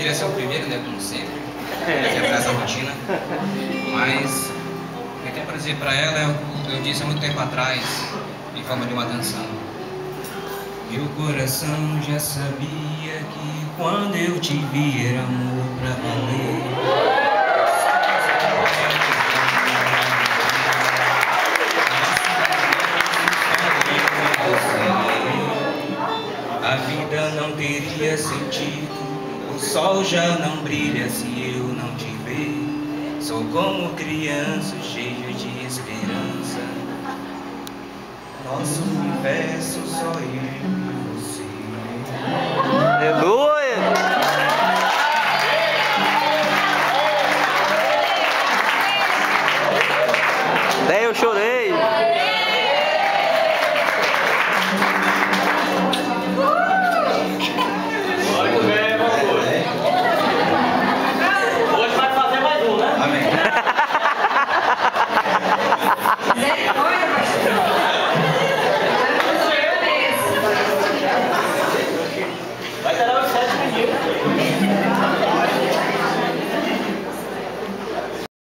queria ser o primeiro, né, como sempre, quebrar essa rotina, mas o que eu tenho para dizer para ela, eu disse há muito tempo atrás, em forma de uma canção. Meu coração já sabia que quando eu te vi era amor pra valer. A vida não teria sentido, o sol já não brilha se eu não te ver. Sou como criança cheia de esperança, nosso universo só eu e você. Aleluia!